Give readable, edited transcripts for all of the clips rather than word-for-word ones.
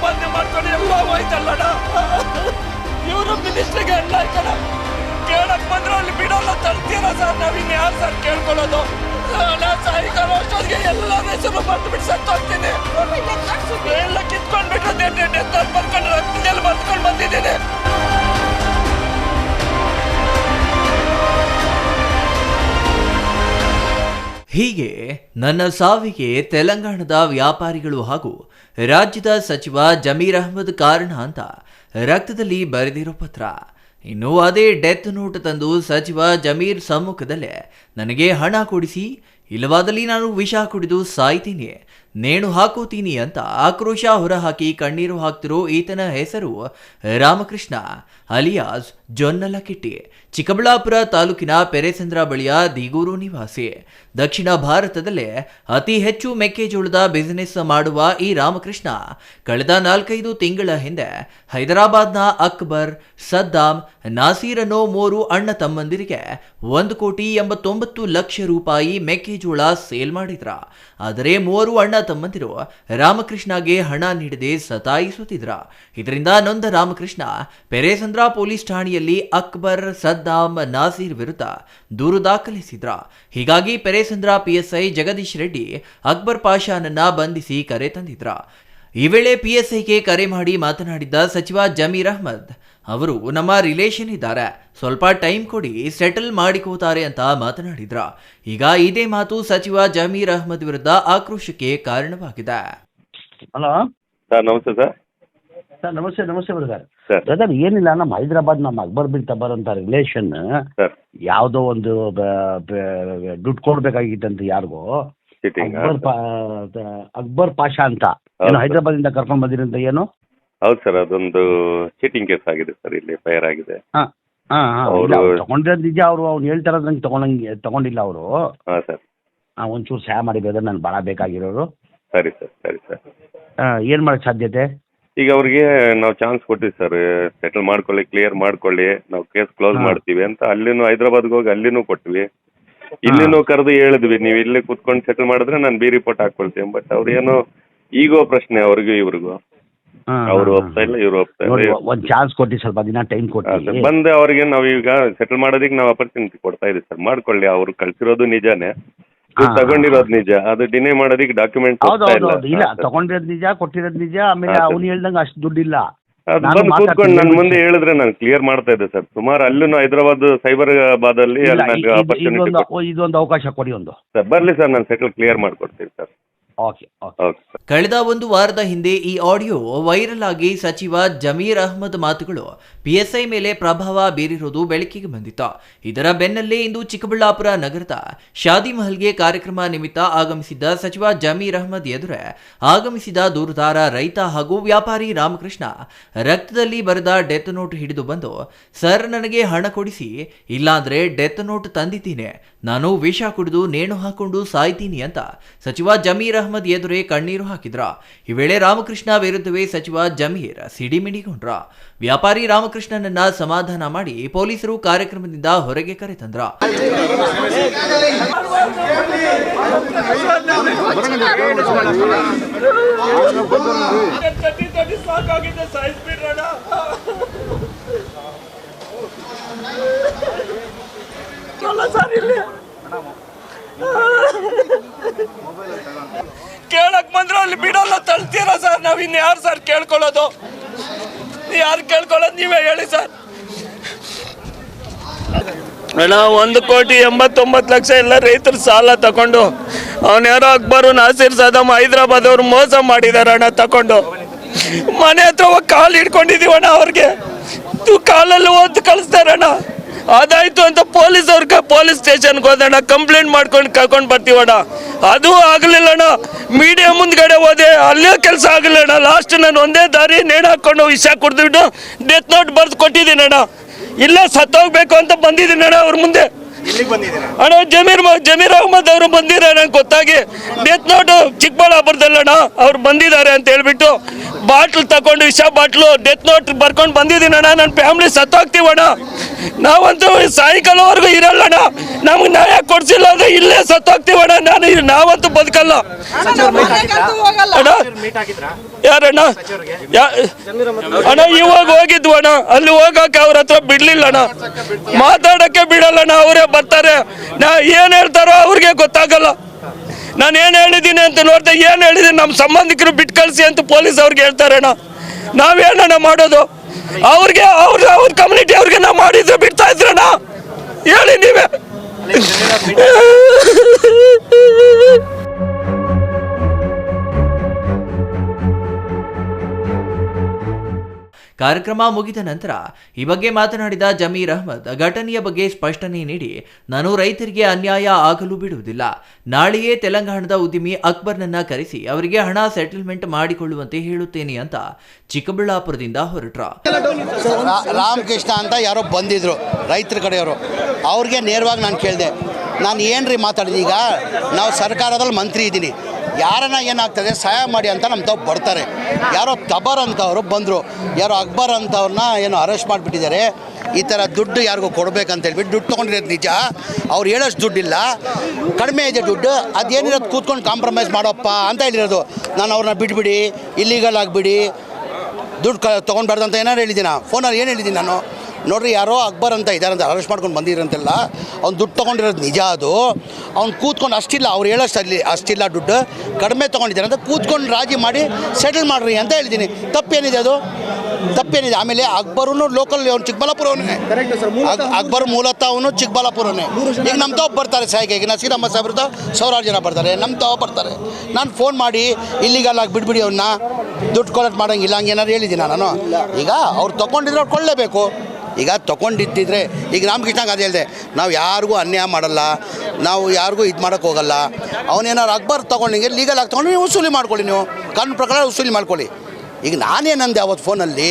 ಸಂಪಾದನೆ ಮಾಡ್ಕೊಂಡು ಎಲ್ಲ ಹೋಯ್ತಲ್ಲಣ್ಣ. ಇವರು ಮಿನಿಸ್ಟ್ರಿಗೆ ಎಲ್ಲ ಕಣ ಕೇಳಕ್ ಬಂದ್ರೆ ಅಲ್ಲಿ ಬಿಡಲ್ಲ ತಳ್ತೀರ ಸರ್. ನಾವಿನ್ ಯಾರು ಸರ್ ಕೇಳ್ಕೊಳ್ಳೋದು? ಸಾಯಂಕಾಲ ಅಷ್ಟೊತ್ತಿಗೆ ಎಲ್ಲ ಹೆಸರು ಬಂದ್ಬಿಟ್ಟು ಸತ್ತೋಗ್ತೀನಿ. ಎಲ್ಲ ಕಿತ್ಕೊಂಡ್ಬಿಟ್ಟು ಬರ್ಕೊಂಡು ರಕ್ತದಲ್ಲಿ ಬರ್ಕೊಂಡು ಬಂದಿದ್ದೀನಿ. ಹೀಗೆ ನನ್ನ ಸಾವಿಗೆ ತೆಲಂಗಾಣದ ವ್ಯಾಪಾರಿಗಳು ಹಾಗೂ ರಾಜ್ಯದ ಸಚಿವ ಜಮೀರ್ ಅಹ್ಮದ್ ಕಾರಣ ಅಂತ ರಕ್ತದಲ್ಲಿ ಬರೆದಿರೋ ಪತ್ರ. ಇನ್ನು ಅದೇ ಡೆತ್ ನೋಟ್ ತಂದು ಸಚಿವ ಜಮೀರ್ ಸಮ್ಮುಖದಲ್ಲೇ ನನಗೆ ಹಣ ಕೊಡಿಸಿ, ಇಲ್ಲವಾದಲ್ಲಿ ನಾನು ವಿಷ ಕುಡಿದು ಸಾಯ್ತೀನಿ, ನೇಣು ಹಾಕೋತೀನಿ ಅಂತ ಆಕ್ರೋಶ ಹೊರಹಾಕಿ ಕಣ್ಣೀರು ಹಾಕ್ತಿರೋ ಈತನ ಹೆಸರು ರಾಮಕೃಷ್ಣ ಅಲಿಯಾಸ್ ಜೊನ್ನಲಕಿಟ್ಟಿ. ಚಿಕ್ಕಬಳ್ಳಾಪುರ ತಾಲೂಕಿನ ಪೆರೇಸಂದ್ರ ಬಳಿಯ ದಿಗೂರು ನಿವಾಸಿ. ದಕ್ಷಿಣ ಭಾರತದಲ್ಲೇ ಅತಿ ಹೆಚ್ಚು ಮೆಕ್ಕೆಜೋಳದ ಬಿಸಿನೆಸ್ ಮಾಡುವ ಈ ರಾಮಕೃಷ್ಣ ಕಳೆದ 4-5 ತಿಂಗಳ ಹಿಂದೆ ಹೈದರಾಬಾದ್ನ ಅಕ್ಬರ್, ಸದ್ದಾಂ, ನಾಸೀರ್ ಅನ್ನೋ 3 ಅಣ್ಣ ತಮ್ಮಂದಿರಿಗೆ 1,89,00,000 ರೂಪಾಯಿ ಮೆಕ್ಕೆಜೋಳ ಸೇಲ್ ಮಾಡಿದ್ರ. ಆದರೆ 3 ಅಣ್ಣ ತಮ್ಮಂದಿರು ರಾಮಕೃಷ್ಣಗೆ ಹಣ ನೀಡದೆ ಸತಾಯಿಸುತ್ತಿದ್ರ. ಇದರಿಂದ ನೊಂದ ರಾಮಕೃಷ್ಣ ಪೆರೇಸಂದ್ರ ಪೊಲೀಸ್ ಠಾಣೆಯಲ್ಲಿ ಅಕ್ಬರ್, ಸದ್ದಾಂ, ನಾಸೀರ್ ವಿರುದ್ಧ ದೂರು ದಾಖಲಿಸಿದ್ರ. ಹೀಗಾಗಿ ಪೆರೇಸಂದ್ರ ಪಿಎಸ್ಐ ಜಗದೀಶ್ ರೆಡ್ಡಿ ಅಕ್ಬರ್ ಪಾಷಾನನ್ನ ಬಂಧಿಸಿ ಕರೆ ತಂದಿದ್ರ. ಈ ವೇಳೆ ಪಿಎಸ್ಐಗೆ ಕರೆ ಮಾಡಿ ಮಾತನಾಡಿದ್ದ ಸಚಿವ ಜಮೀರ್ ಅಹ್ಮದ್ ಅವರು ನಮ್ಮ ರಿಲೇಷನ್ ಇದ್ದಾರೆ, ಸ್ವಲ್ಪ ಟೈಮ್ ಕೊಡಿ, ಸೆಟಲ್ ಮಾಡಿಕೋತಾರೆ ಅಂತ ಮಾತನಾಡಿದ್ರ. ಈಗ ಇದೇ ಮಾತು ಸಚಿವ ಜಮೀರ್ ಅಹ್ಮದ್ ವಿರುದ್ಧ ಆಕ್ರೋಶಕ್ಕೆ ಕಾರಣವಾಗಿದೆ. ಹಲೋ ಸರ್, ನಮಸ್ತೆ ಸರ್. ಸರ್ ನಮಸ್ತೆ ಬ್ರದರ್. ಏನಿಲ್ಲ, ನಮ್ಮ ಹೈದರಾಬಾದ್ ನಮ್ಮ ಅಕ್ಬರ್ ಬಿನ್ ತಬರ್ ಅಂತ ರಿಲೇಷನ್ ಯಾವುದೋ ಒಂದು ದುಡ್ಡು ಕೊಡ್ಬೇಕಾಗಿತ್ತಂತ ಯಾರಿಗೋ, ಅಕ್ಬರ್ ಪಾಷಾ ಅಂತ ಏನು ಹೈದರಾಬಾದ್ ಇಂದ ಕರ್ಕೊಂಡ್ ಬಂದಿರಂತ ಏನು? ಹೌದು ಸರ್, ಅದೊಂದು ಚೀಟಿಂಗ್ ಕೇಸ್ ಆಗಿದೆ ಸರ್, ಇಲ್ಲಿ ಫೈರ್ ಆಗಿದೆ. ತಗೊಂಡಿರೋದು ನಿಜ. ಅವ್ನು ಹೇಳ್ತಾರ ನಂಗೆ ತಗೊಂಡಿಲ್ಲ ಅವರು. ಸರ್ ಒಂಚೂರು ಸಹಾಯ ಮಾಡಿ ಬ್ರದರ್, ನನ್ಗೆ ಭಾಳ ಬೇಕಾಗಿರೋರು. ಸರಿ ಸರ್. ಏನು ಮಾಡಕ್ ಸಾಧ್ಯತೆ? ಈಗ ಅವ್ರಿಗೆ ನಾವು ಚಾನ್ಸ್ ಕೊಟ್ಟಿವಿ ಸರ್, ಸೆಟಲ್ ಮಾಡ್ಕೊಳ್ಳಿ, ಕ್ಲಿಯರ್ ಮಾಡ್ಕೊಳ್ಳಿ, ನಾವು ಕೇಸ್ ಕ್ಲೋಸ್ ಮಾಡ್ತೀವಿ ಅಂತ. ಅಲ್ಲಿನೂ ಹೈದರಾಬಾದ್ಗೆ ಹೋಗಿ ಅಲ್ಲಿನೂ ಕೊಟ್ವಿ, ಇಲ್ಲಿನೂ ಕರೆದು ಹೇಳಿದ್ವಿ, ನೀವು ಇಲ್ಲೇ ಕುತ್ಕೊಂಡು ಸೆಟಲ್ ಮಾಡಿದ್ರೆ ನಾನು ಬಿ ರಿಪೋರ್ಟ್ ಹಾಕೊಳ್ತೀನಿ. ಬಟ್ ಅವ್ರು ಏನೋ ಈಗೋ ಪ್ರಶ್ನೆ ಅವ್ರಿಗೂ ಇವ್ರಿಗೂ, ಅವ್ರು ಒಪ್ತಾ ಇಲ್ಲ, ಇವ್ರು ಒಪ್ತಾ ಇಲ್ಲ. ಒಂದು ಚಾನ್ಸ್ ಕೊಟ್ಟು ಸ್ವಲ್ಪ ದಿನ ಟೈಮ್ ಕೊಟ್ಟು ಬಂದು ಅವ್ರಿಗೆ ನಾವು ಈಗ ಸೆಟಲ್ ಮಾಡೋದಕ್ಕೆ ನಾವು ಅಪರ್ಚುನಿಟಿ ಕೊಡ್ತಾ ಇದೀವಿ ಸರ್. ಮಾಡ್ಕೊಳ್ಳಿ, ಅವ್ರು ಕಳ್ಸಿರೋದು ನಿಜಾನೇ, ತಗೊಂಡಿರೋದು ನಿಜ, ಅದು ಡಿನೇ ಮಾಡೋದಕ್ಕೆ ಡಾಕ್ಯುಮೆಂಟ್ ಇಲ್ಲ. ತಗೊಂಡಿರೋದು ನಿಜ, ಕೊಟ್ಟಿರೋದು ನಿಜ. ಆಮೇಲೆ ಅವ್ನು ಹೇಳ್ದಂಗೆ ಅಷ್ಟು ದುಡ್ಡಿಲ್ಲ. ಬಂದು ಕೂತ್ಕೊಂಡು ನನ್ನ ಮುಂದೆ ಹೇಳಿದ್ರೆ ನಾನು ಕ್ಲಿಯರ್ ಮಾಡ್ತಾ ಇದ್ದೆ ಸರ್. ಸುಮಾರು ಅಲ್ಲೂ ಹೈದರಾಬಾದ್ ಸೈಬರಾಬಾದ್ ಅಲ್ಲಿ ಇದೊಂದು ಅವಕಾಶ ಕೊಡಿ ಒಂದು ಸರ್. ಬರ್ಲಿ ಸರ್, ನಾನು ಸೆಟಲ್ ಕ್ಲಿಯರ್ ಮಾಡ್ಕೊಡ್ತೀನಿ ಸರ್. ಕಳೆದ 1 ವಾರದ ಹಿಂದೆ ಈ ಆಡಿಯೋ ವೈರಲ್ ಆಗಿ ಸಚಿವ ಜಮೀರ್ ಅಹ್ಮದ್ ಮಾತುಗಳು ಪಿಎಸ್ಐ ಮೇಲೆ ಪ್ರಭಾವ ಬೀರಿರುವುದು ಬೆಳಕಿಗೆ ಬಂದಿತ್ತು. ಇದರ ಬೆನ್ನಲ್ಲೇ ಇಂದು ಚಿಕ್ಕಬಳ್ಳಾಪುರ ನಗರದ ಶಾದಿ ಮಹಲ್ಗೆ ಕಾರ್ಯಕ್ರಮ ನಿಮಿತ್ತ ಆಗಮಿಸಿದ್ದ ಸಚಿವ ಜಮೀರ್ ಅಹ್ಮದ್ ಎದುರೇ ಆಗಮಿಸಿದ ದೂರುದಾರ ರೈತ ಹಾಗೂ ವ್ಯಾಪಾರಿ ರಾಮಕೃಷ್ಣ ರಕ್ತದಲ್ಲಿ ಬರೆದ ಡೆತ್ ನೋಟ್ ಹಿಡಿದು ಬಂದು, ಸರ್ ನನಗೆ ಹಣ ಕೊಡಿಸಿ, ಇಲ್ಲಾಂದ್ರೆ ಡೆತ್ ನೋಟ್ ತಂದಿದ್ದೀನಿ, ನಾನು ವಿಷ ಕುಡಿದು ನೇಣು ಹಾಕೊಂಡು ಸಾಯ್ತೀನಿ ಅಂತ ಸಚಿವ ಜಮೀರ್ ಅಹ್ಮದ್ ಎದುರೇ ಕಣ್ಣೀರು ಹಾಕಿದ್ರ. ಈ ವೇಳೆ ರಾಮಕೃಷ್ಣ ವಿರುದ್ಧವೇ ಸಚಿವ ಜಮೀರ್ ಸಿಡಿಮಿಡಿಗೊಂಡ್ರ. ವ್ಯಾಪಾರಿ ರಾಮಕೃಷ್ಣನನ್ನ ಸಮಾಧಾನ ಮಾಡಿ ಪೊಲೀಸರು ಕಾರ್ಯಕ್ರಮದಿಂದ ಹೊರಗೆ ಕರೆತಂದ್ರ. ಕೇಳಕ್ ಬಂದ್ರೆ ಅಲ್ಲಿ ಬಿಡಲ್ಲ ತಳ್ತೀರ ಸರ್. ನಾವಿನ್ ಯಾರು ಸರ್ ಕೇಳ್ಕೊಳ್ಳೋದು? ಯಾರು ಕೇಳ್ಕೊಳ್ಳೋದು ನೀವೇ ಹೇಳಿ ಸರ್. ಅಣ್ಣ 1,89,00,000 ಎಲ್ಲ ರೈತರು ಸಾಲ ತಗೊಂಡು, ಅವನ್ಯಾರೋ ಅಕ್ಬರು, ನಾಸೀರ್, ಸದಾಮ್ ಹೈದರಾಬಾದ್ ಅವ್ರು ಮೋಸ ಮಾಡಿದಾರೆ ಅಣ್ಣ. ತಗೊಂಡು ಮನೆ ಹತ್ರ ಹೋಗಿ ಕಾಲು ಹಿಡ್ಕೊಂಡಿದೀವಣ್ಣ. ಅವ್ರಿಗೆ ಕಾಲಲ್ಲಿ ಓದ್ ಕಳಿಸ್ತಾರಣ್ಣ. ಅದಾಯ್ತು ಅಂತ ಪೊಲೀಸ್ ಸ್ಟೇಷನ್ಗೆ ಹೋದಣ್ಣ, ಕಂಪ್ಲೇಂಟ್ ಮಾಡ್ಕೊಂಡು ಕರ್ಕೊಂಡು ಬರ್ತೀವಣ್ಣ. ಅದು ಆಗಲಿಲ್ಲಣ್ಣ. ಮೀಡಿಯಾ ಮುಂದ್ಗಡೆ ಹೋದೆ, ಅಲ್ಲೇ ಕೆಲಸ ಆಗಲಿಲ್ಲಣ್ಣ. ಲಾಸ್ಟ್ ನಾನು ಒಂದೇ ದಾರಿ ನೇಣು ಹಾಕೊಂಡು ವಿಷ ಕುಡಿದ್ಬಿಟ್ಟು ಡೆತ್ ನೋಟ್ ಬರೆದು ಕೊಟ್ಟಿದ್ದೀನಣ್ಣ. ಇಲ್ಲ ಸತ್ತೋಗ್ಬೇಕು ಅಂತ ಬಂದಿದ್ದೀನಣ್ಣ ಅವ್ರ ಮುಂದೆ. ಅಣ್ಣ ಜಮೀರ್ ಅಹ್ಮದ್ ಅವರು ಬಂದಿರ ನಂಗೆ ಗೊತ್ತಾಗಿ. ಡೆತ್ ನೋಟು ಚಿಕ್ಕಬಳ್ಳಾಪುರದಲ್ಲಣ್ಣ ಅವ್ರು ಬಂದಿದ್ದಾರೆ ಅಂತ ಹೇಳ್ಬಿಟ್ಟು ಬಾಟ್ಲು ತಗೊಂಡು, ವಿಷ ಬಾಟ್ಲು, ಡೆತ್ ನೋಟ್ ಬರ್ಕೊಂಡು ಬಂದಿದ್ದೀನಣ್ಣ. ನನ್ನ ಫ್ಯಾಮಿಲಿ ಸತ್ತೋಗ್ತೀವಣ್ಣ. ನಾವಂತೂ ಸಾಯಂಕಾಲವರೆಗೂ ಇರಲ್ಲಣ್ಣ. ನಮ್ಗೆ ನ್ಯಾಯ ಕೊಡ್ಸಿಲ್ಲ ಅಂದ್ರೆ ಇಲ್ಲೇ ಸತ್ತೋಗ್ತೀವಣ್ಣ. ನಾನು ನಾವಂತೂ ಬದುಕಲ್ಲ ಅಣ್ಣ. ಯಾರಣ್ಣ ಅಣ್ಣ ಇವಾಗ ಹೋಗಿದ್ವು ಅಣ್ಣ, ಅಲ್ಲಿ ಹೋಗಕ್ಕೆ ಅವ್ರ ಹತ್ರ ಬಿಡ್ಲಿಲ್ಲ ಅಣ್ಣ, ಮಾತಾಡಕ್ಕೆ ಬಿಡಲ್ಲಣ್ಣ. ಅವರೇ ಬರ್ತಾರೆ, ನಾ ಏನ್ ಹೇಳ್ತಾರೋ ಅವ್ರಿಗೆ ಗೊತ್ತಾಗಲ್ಲ. ನಾನು ಏನ್ ಹೇಳಿದ್ದೀನಿ ಅಂತ ನೋಡ್ತಾ ಏನ್ ಹೇಳಿದೀನಿ ನಮ್ಮ ಸಂಬಂಧಿಕರು ಬಿಟ್ಟು ಕಳಿಸಿ ಅಂತ ಪೊಲೀಸ್ ಅವ್ರಿಗೆ ಹೇಳ್ತಾರಣ್ಣ. ನಾವೇನಣ್ಣ ಮಾಡೋದು? ಅವ್ರಿಗೆ ಅವ್ರ ಕಮ್ಯುನಿಟಿ ಅವ್ರಿಗೆ ನಾವು ಮಾಡಿದ್ರೆ ಬಿಡ್ತಾ ಇದ್ರಣ್ಣ? ಹೇಳಿ ನೀವೇ. ಕಾರ್ಯಕ್ರಮ ಮುಗಿದ ನಂತರ ಈ ಬಗ್ಗೆ ಮಾತನಾಡಿದ ಜಮೀರ್ ಅಹ್ಮದ್ ಘಟನೆಯ ಬಗ್ಗೆ ಸ್ಪಷ್ಟನೆ ನೀಡಿ, ನಾನು ರೈತರಿಗೆ ಅನ್ಯಾಯ ಆಗಲು ಬಿಡುವುದಿಲ್ಲ. ನಾಳೆಯೇ ತೆಲಂಗಾಣದ ಉದ್ಯಮಿ ಅಕ್ಬರ್ನನ್ನ ಕರೆಸಿ ಅವರಿಗೆ ಹಣ ಸೆಟಲ್ಮೆಂಟ್ ಮಾಡಿಕೊಳ್ಳುವಂತೆ ಹೇಳುತ್ತೇನೆ ಅಂತ ಚಿಕ್ಕಬಳ್ಳಾಪುರದಿಂದ ಹೊರಟ್ರ. ರಾಮಕೃಷ್ಣ ಅಂತ ಯಾರೋ ಬಂದಿದ್ರು ರೈತರ ಕಡೆಯವರು, ಅವ್ರಿಗೆ ನೇರವಾಗಿ ನಾನು ಕೇಳಿದೆ, ನಾನು ಏನ್ರಿ ಮಾತಾಡಿದೆ, ಈಗ ನಾವು ಸರ್ಕಾರದಲ್ಲಿ ಮಂತ್ರಿ ಇದ್ದೀನಿ, ಯಾರನ್ನ ಏನಾಗ್ತದೆ ಸಹಾಯ ಮಾಡಿ ಅಂತ ನಮ್ಮ ತಾವು ಬರ್ತಾರೆ. ಯಾರೋ ತಬರ್ ಅಂತವರು ಬಂದರು, ಯಾರೋ ಅಕ್ಬರ್ ಅಂತವ್ರನ್ನ ಏನೋ ಅರೆಸ್ಟ್ ಮಾಡಿಬಿಟ್ಟಿದ್ದಾರೆ. ಈ ಥರ ದುಡ್ಡು ಯಾರಿಗೂ ಕೊಡ್ಬೇಕಂತ ಹೇಳ್ಬಿಟ್ಟು ದುಡ್ಡು ತೊಗೊಂಡಿರೋದು ನಿಜ, ಅವ್ರು ಹೇಳೋಷ್ಟು ದುಡ್ಡಿಲ್ಲ, ಕಡಿಮೆ ಇದೆ ದುಡ್ಡು, ಅದೇನಿರೋದು ಕೂತ್ಕೊಂಡು ಕಾಂಪ್ರಮೈಸ್ ಮಾಡೋಪ್ಪ ಅಂತ ಹೇಳಿರೋದು. ನಾನು ಅವ್ರನ್ನ ಬಿಟ್ಬಿಡಿ, ಇಲ್ಲಿಗಲ್ ಆಗಿಬಿಡಿ, ದುಡ್ಡು ತೊಗೊಂಡ್ಬಾರ್ದು ಅಂತ ಏನಾರು ಹೇಳಿದ್ದೀನ ಫೋನಲ್ಲಿ ಏನು ಹೇಳಿದ್ದೀನಿ ನಾನು? ನೋಡ್ರಿ, ಯಾರೋ ಅಕ್ಬರ್ ಅಂತ ಇದ್ದಾರೆ ಅಂತ ಅರೆಸ್ಟ್ ಮಾಡ್ಕೊಂಡು ಬಂದಿರಂತೆಲ್ಲ, ಅವ್ನು ದುಡ್ಡು ತೊಗೊಂಡಿರೋದು ನಿಜ. ಅದು ಅವ್ನು ಕೂತ್ಕೊಂಡು ಅಷ್ಟಿಲ್ಲ, ಅವ್ರು ಹೇಳೋಷ್ಟು ಅಷ್ಟಿಲ್ಲ, ದುಡ್ಡು ಕಡಿಮೆ ತೊಗೊಂಡಿದ್ದಾರೆ ಅಂತ ಕೂತ್ಕೊಂಡು ರಾಜಿ ಮಾಡಿ ಸೆಟಲ್ ಮಾಡಿರಿ ಅಂತ ಹೇಳಿದ್ದೀನಿ. ತಪ್ಪೇನಿದೆ? ಅದು ತಪ್ಪೇನಿದೆ? ಆಮೇಲೆ ಅಕ್ಬರೂ ಲೋಕಲ್, ಅವ್ನು ಚಿಕ್ಕಬಳ್ಳಾಪುರವನೇ, ಅಕ್ಬರ್ ಮೂಲತಃ ಅವನು ಚಿಕ್ಕಬಳ್ಳಾಪುರವೇ. ಈಗ ನಮ್ಮ ತಾವು ಬರ್ತಾರೆ ಸಹಾಯಕ್ಕೆ, ಈಗ ನಸೀರ್ ಅಹಮದ್ ಸಾಹೇಬ್ರದ್ದು 1,000 ಜನ ಬರ್ತಾರೆ, ನಮ್ಮ ತಾವು ಬರ್ತಾರೆ. ನಾನು ಫೋನ್ ಮಾಡಿ ಇಲ್ಲಿಗೆಲ್ಲ ಬಿಡ್ಬಿಡಿ ಅವನ್ನ, ದುಡ್ಡು ಕಲೆಕ್ಟ್ ಮಾಡೋಂಗಿಲ್ಲ ಹಂಗೇನಾದ್ರು ಹೇಳಿದ್ದೀನಿ ನಾನು. ಈಗ ಅವ್ರು ತೊಗೊಂಡಿದ್ರೆ ಅವ್ರು ಕೊಳ್ಳೇಬೇಕು. ಈಗ ತೊಗೊಂಡಿದ್ದಿದ್ರೆ, ಈಗ ರಾಮಕೃಷ್ಣಗೆ ಅದು ಹೇಳಿದೆ, ನಾವು ಯಾರಿಗೂ ಅನ್ಯಾಯ ಮಾಡಲ್ಲ, ನಾವು ಯಾರಿಗೂ ಇದು ಮಾಡೋಕ್ಕೆ ಹೋಗಲ್ಲ. ಅವನೇನಾದ್ರು ಅಕ್ಬರ್ ತೊಗೊಂಡಿಗೆ ಲೀಗಲ್ ಆಗಿ ತೊಗೊಂಡು ನೀವು ವಸೂಲಿ ಮಾಡ್ಕೊಳ್ಳಿ, ನೀವು ಕಾನೂನು ಪ್ರಕಾರ ವಸೂಲಿ ಮಾಡ್ಕೊಳ್ಳಿ. ಈಗ ನಾನೇನಂದೆ ಅವತ್ತು ಫೋನಲ್ಲಿ,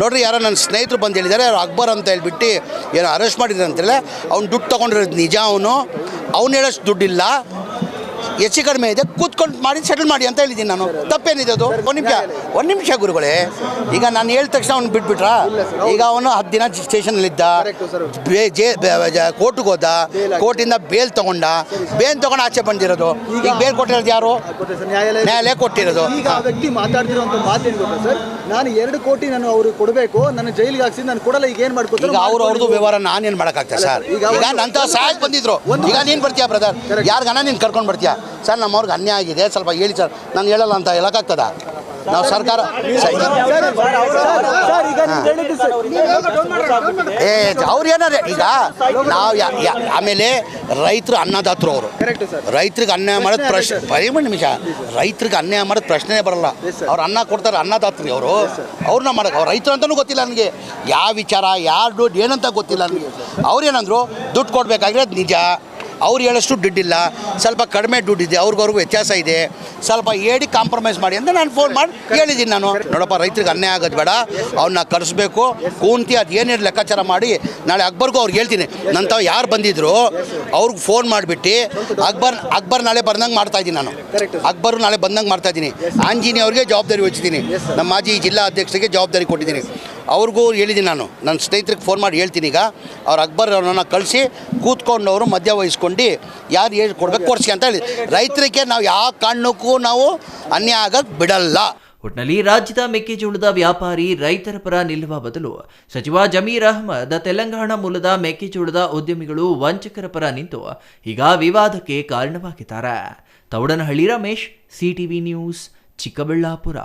ನೋಡಿರಿ ಯಾರೋ ನನ್ನ ಸ್ನೇಹಿತರು ಬಂದು ಹೇಳಿದ್ದಾರೆ, ಯಾರು ಅಕ್ಬರ್ ಅಂತ ಹೇಳ್ಬಿಟ್ಟು ಏನೋ ಅರೆಸ್ಟ್ ಮಾಡಿದ್ರು ಅಂತೇಳಿ, ಅವ್ನು ದುಡ್ಡು ತೊಗೊಂಡಿರೋದು ನಿಜ, ಅವನು ಹೇಳೋಷ್ಟು ದುಡ್ಡಿಲ್ಲ, ಹೆಚ್ಚು ಕಡಿಮೆ ಇದೆ, ಕೂತ್ಕೊಂಡು ಮಾಡಿ ಸೆಟಲ್ ಮಾಡಿ ಅಂತ ಹೇಳಿದ್ದೀನಿ ನಾನು. ತಪ್ಪೇನಿದೆ ಅದು? ಒಂದು ನಿಮಿಷ ಗುರುಗಳೇ, ಈಗ ನಾನು ಹೇಳಿದ ತಕ್ಷಣ ಅವ್ನು ಬಿಟ್ಬಿಟ್ರಾ? ಈಗ ಅವನು 10 ದಿನ ಸ್ಟೇಷನಲ್ಲಿದ್ದ, ಕೋರ್ಟಿಗೆ ಹೋದ, ಕೋರ್ಟಿಂದ ಬೇಲ್ ತೊಗೊಂಡು ಆಚೆ ಬಂದಿರೋದು. ಈಗ ಬೇಲ್ ಕೊಟ್ಟಿರೋದು ಯಾರು? ನ್ಯಾಯಾಲಯ ಕೊಟ್ಟಿರೋದು. ಈಗ ಆ ವ್ಯಕ್ತಿ ಮಾತಾಡ್ತಿರೋಂಥ ಮಾತೇನು ಗೊತ್ತಾ ಸರ್? ನಾನು 2 ಕೋಟಿ ನಾನು ಅವ್ರಿಗೆ ಕೊಡಬೇಕು, ನನ್ನ ಜೈಲಿಗೆ ಹಾಕ್ಸಿ, ನಾನು ಕೊಡಲ್ಲ, ಈಗ ಏನು ಮಾಡ್ಕೊತಾರೆ? ಈಗ ಅವ್ರದ್ದು ವ್ಯವಹಾರ ನಾನೇನು ಮಾಡೋಕ್ಕಾಗ್ತದೆ ಸರ್? ಈಗ ನಂತರ ಸಹಾಯಕ್ಕೆ ಬಂದಿದ್ರು, ಈಗ ನೀನು ಬರ್ತೀಯಾ ಬ್ರದರ್? ಯಾರಿಗಾನ ನೀನು ಕರ್ಕೊಂಡು ಬರ್ತೀಯಾ? ಸರ್ ನಮ್ಮವ್ರಿಗೆ ಅನ್ಯಾಯ ಆಗಿದೆ, ಸ್ವಲ್ಪ ಹೇಳಿ ಸರ್. ನಾನು ಹೇಳಲ್ಲ ಅಂತ ಹೇಳೋಕ್ಕಾಗ್ತದ? ನಾವು ಸರ್ಕಾರ ಅವ್ರು ಏನಾರೆ ಈಗ ನಾವು ಆಮೇಲೆ ರೈತರು ಅನ್ನದಾತರು, ಅವರು ರೈತರಿಗೆ ಅನ್ಯಾಯ ಮಾಡೋದು ಪ್ರಶ್ನೆ, 1 ನಿಮಿಷ, ರೈತರಿಗೆ ಅನ್ಯಾಯ ಮಾಡೋದು ಪ್ರಶ್ನೆ ಬರಲ್ಲ. ಅವ್ರು ಅನ್ನ ಕೊಡ್ತಾರೆ, ಅನ್ನದಾತರು ಅವರು, ಅವ್ರನ್ನ ಮಾಡೋಕೆ ಅವ್ರು ರೈತರು ಅಂತಲೂ ಗೊತ್ತಿಲ್ಲ ನನಗೆ, ಯಾವ ವಿಚಾರ ಯಾರು ದುಡ್ಡು ಏನಂತ ಗೊತ್ತಿಲ್ಲ ನನಗೆ. ಅವ್ರೇನಂದ್ರು ದುಡ್ಡು ಕೊಡಬೇಕಾಗಿರೋದು ನಿಜ, ಅವ್ರು ಹೇಳೋಷ್ಟು ದುಡ್ಡಿಲ್ಲ, ಸ್ವಲ್ಪ ಕಡಿಮೆ ದುಡ್ಡಿದೆ, ಅವ್ರಿಗೂ ವ್ಯತ್ಯಾಸ ಇದೆ, ಸ್ವಲ್ಪ ಹೇಳಿ ಕಾಂಪ್ರಮೈಸ್ ಮಾಡಿ ಅಂತ ನಾನು ಫೋನ್ ಮಾಡಿ ಹೇಳಿದ್ದೀನಿ. ನಾನು ನೋಡಪ್ಪ, ರೈತರಿಗೆ ಅನ್ಯಾಯ ಆಗೋದು ಬೇಡ, ಅವನ್ನ ಕರೆಸ್ಬೇಕು, ಕೂಂತಿ ಅದು ಏನೇನು ಲೆಕ್ಕಾಚಾರ ಮಾಡಿ ನಾಳೆ ಅಕ್ಬರ್ಗೂ ಅವ್ರಿಗೆ ಹೇಳ್ತೀನಿ. ನಂತರ ಯಾರು ಬಂದಿದ್ರು ಅವ್ರಿಗೆ ಫೋನ್ ಮಾಡಿಬಿಟ್ಟು ಅಕ್ಬರ್ ನಾಳೆ ಬಂದಂಗೆ ಮಾಡ್ತಾಯಿದ್ದೀನಿ ನಾನು, ಅಕ್ಬರು ನಾಳೆ ಬಂದಂಗೆ ಮಾಡ್ತಾಯಿದ್ದೀನಿ. ಆಂಜಿನಿ ಅವ್ರಿಗೆ ಜವಾಬ್ದಾರಿ ವಹಿಸಿದ್ದೀನಿ, ನಮ್ಮ ಮಾಜಿ ಜಿಲ್ಲಾ ಅಧ್ಯಕ್ಷರಿಗೆ ಜವಾಬ್ದಾರಿ ಕೊಟ್ಟಿದ್ದೀನಿ. ಅವ್ರಿಗೂ ಹೇಳಿದ್ದೀನಿ ನಾನು, ನನ್ನ ಸ್ನೇಹಿತರಿಗೆ ಫೋನ್ ಮಾಡಿ ಹೇಳ್ತೀನಿ. ಈಗ ಅವ್ರು ಅಕ್ಬರ್ ಅವ್ರನ್ನ ಕಳಿಸಿ ಕೂತ್ಕೊಂಡವರು ಮಧ್ಯ ವಹಿಸ್ಕೊಂಡು ಯಾರು ಹೇಳಿ ಕೊಡ್ಬೇಕು ಕೊಡಿಸಿ ಅಂತ ಹೇಳಿ, ರೈತರಿಗೆ ನಾವು ಯಾವ ಕಾರಣಕ್ಕೂ ನಾವು ಅನ್ಯಾಯ ಆಗೋಕ್ಕೆ ಬಿಡಲ್ಲ. ಒಟ್ನಲ್ಲಿ ರಾಜ್ಯದ ಮೆಕ್ಕೆಜೋಳದ ವ್ಯಾಪಾರಿ ರೈತರ ಪರ ನಿಲ್ಲುವ ಬದಲು ಸಚಿವ ಜಮೀರ್ ಅಹ್ಮದ್ ತೆಲಂಗಾಣ ಮೂಲದ ಮೆಕ್ಕೆಜೋಳದ ಉದ್ಯಮಿಗಳು ವಂಚಕರ ಪರ ನಿಂತು ಈಗ ವಿವಾದಕ್ಕೆ ಕಾರಣವಾಗಿದ್ದಾರೆ. Thoudanahalli Ramesh, CTV news, Chikkaballapur.